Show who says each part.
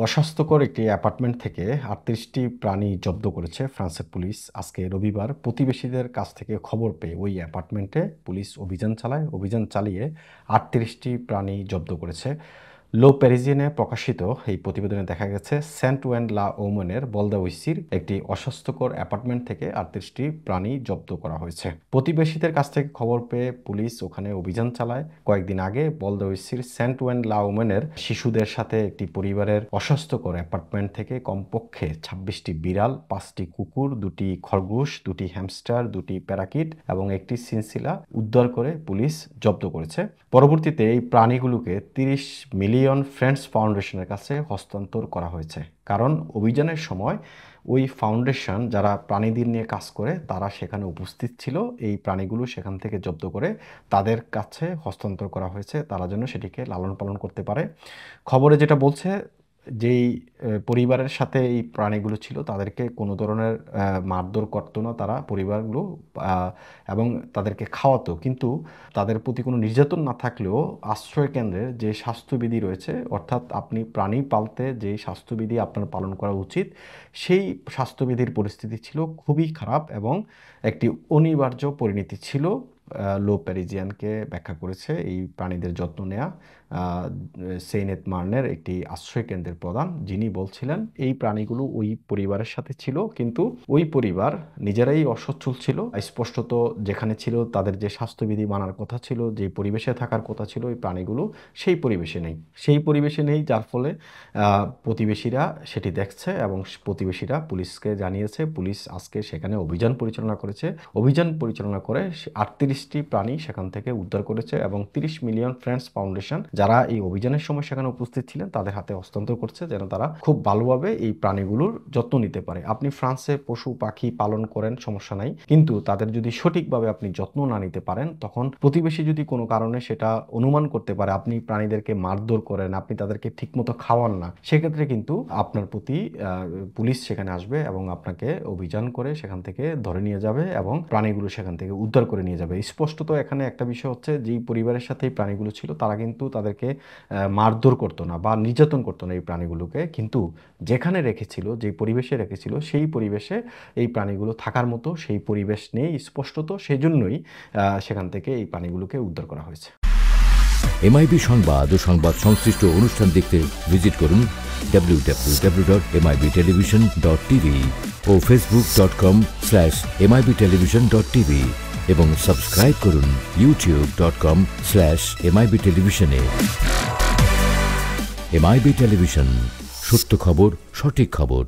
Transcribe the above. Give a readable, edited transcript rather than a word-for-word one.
Speaker 1: অস্বাস্থ্যকর একটি অ্যাপার্টমেন্ট থেকে ৩৮টি প্রাণী জব্দ করেছে ফ্রান্সের পুলিশ। আজকে রবিবার প্রতিবেশীদের কাছ থেকে খবর পেয়ে ওই অ্যাপার্টমেন্টে পুলিশ অভিযান চালায়। অভিযান চালিয়ে ৩৮টি প্রাণী জব্দ করেছে। লো প্যারিজিয়ানে প্রকাশিত এই প্রতিবেদনে দেখা গেছে সেন্ট ওয়েন লা ওমেনের বলদাউইসির একটি অস্বাস্থ্যকর অ্যাপার্টমেন্ট থেকে ৩৮টি প্রাণী জব্দ করা হয়েছে। প্রতিবেশীদের কাছ থেকে খবর পেয়ে পুলিশ ওখানে অভিযান চালায়। কয়েকদিন আগে বলদাউইসির সেন্ট ওয়েন লা ওমেনের শিশুদের সাথে একটি পরিবারের অস্বাস্থ্যকর অ্যাপার্টমেন্ট থেকে কমপক্ষে ২৬টি বিড়াল, ৫টি কুকুর, ২টি খরগোশ, ২টি হ্যামস্টার, ২টি প্যারাকিট এবং একটি সিনসিলা উদ্ধার করে পুলিশ জব্দ করেছে। পরবর্তীতে এই প্রাণীগুলোকে ৩০ মিলিয়ন ফ্রেন্ডস ফাউন্ডেশনের কাছে হস্তান্তর করা হয়েছে। কারণ অভিযানের সময় ওই ফাউন্ডেশন যারা প্রাণীদের নিয়ে কাজ করে তারা সেখানে উপস্থিত ছিল। এই প্রাণীগুলো সেখান থেকে জব্দ করে তাদের কাছে হস্তান্তর করা হয়েছে, তারা যেন সেটিকে লালন পালন করতে পারে। খবরে যেটা বলছে, যেই পরিবারের সাথে এই প্রাণীগুলো ছিল তাদেরকে কোনো ধরনের মারধর করতো না তারা পরিবারগুলো, এবং তাদেরকে খাওয়াতো, কিন্তু তাদের প্রতি কোনো নির্যাতন না থাকলেও আশ্রয় কেন্দ্রের যে স্বাস্থ্যবিধি রয়েছে, অর্থাৎ আপনি প্রাণী পালতে যে স্বাস্থ্যবিধি আপনার পালন করা উচিত, সেই স্বাস্থ্যবিধির পরিস্থিতি ছিল খুবই খারাপ এবং একটি অনিবার্য পরিণতি ছিল। লো প্যারিজিয়ানকে ব্যাখ্যা করেছে এই প্রাণীদের যত্ন নেওয়া সেইনেত মার্নের একটি আশ্রয় কেন্দ্রের প্রধান, যিনি বলছিলেন এই প্রাণীগুলো ওই পরিবারের সাথে ছিল, কিন্তু ওই পরিবার নিজেরাই অসচ্ছল ছিল। স্পষ্টত যেখানে ছিল তাদের যে স্বাস্থ্যবিধি মানার কথা ছিল, যে পরিবেশে থাকার কথা ছিল এই প্রাণীগুলো সেই পরিবেশে নেই, যার ফলে প্রতিবেশীরা সেটি দেখছে এবং প্রতিবেশীরা পুলিশকে জানিয়েছে। পুলিশ আজকে সেখানে অভিযান পরিচালনা করেছে। অভিযান পরিচালনা করে ৩৮টি প্রাণী সেখান থেকে উদ্ধার করেছে এবং ৩০ মিলিয়ন ফ্রেন্ডস ফাউন্ডেশন যারা এই অভিযানের সময় সেখানে উপস্থিত ছিলেন তাদের হাতে হস্তান্তর করছে, যেন তারা খুব ভালোভাবে এই প্রাণীগুলোর যত্ন নিতে পারে। আপনি ফ্রান্সে পশু পাখি পালন করেন, সমস্যা নাই, কিন্তু তাদের যদি সঠিকভাবে আপনি যত্ন না নিতে পারেন, তখন প্রতিবেশী যদি কোনো কারণে সেটা অনুমান করতে পারে আপনি প্রাণীদেরকে মারধর করেন, আপনি তাদেরকে ঠিকমতো খাওয়ান না, সেক্ষেত্রে কিন্তু আপনার প্রতি পুলিশ সেখানে আসবে এবং আপনাকে অভিযান করে সেখান থেকে ধরে নিয়ে যাবে এবং প্রাণীগুলো সেখান থেকে উদ্ধার করে নিয়ে যাবে। স্পষ্টত এখানে একটা বিষয় হচ্ছে, যেই পরিবারের সাথে এই প্রাণীগুলো ছিল তারা কিন্তু তাদেরকে মারধর করতো না বা নির্যাতন করতো না এই প্রাণীগুলোকে, কিন্তু যেখানে রেখেছিল, যে পরিবেশে রেখেছিল, সেই পরিবেশে এই প্রাণীগুলো থাকার মতো সেই পরিবেশ নেই স্পষ্টত, সেজন্যই সেখান থেকে এই প্রাণীগুলোকে উদ্ধার করা হয়েছে।
Speaker 2: এমআইবি সংবাদ ও সংবাদ সংশ্লিষ্ট অনুষ্ঠান দেখতে ভিজিট করুন www.mibtelevision.tv ও facebook.com/mibtelevision.tv এবং সাবস্ক্রাইব করুন youtube.com/mibtelevision এ। এমআইবি টেলিভিশন, সত্য খবর, সঠিক খবর।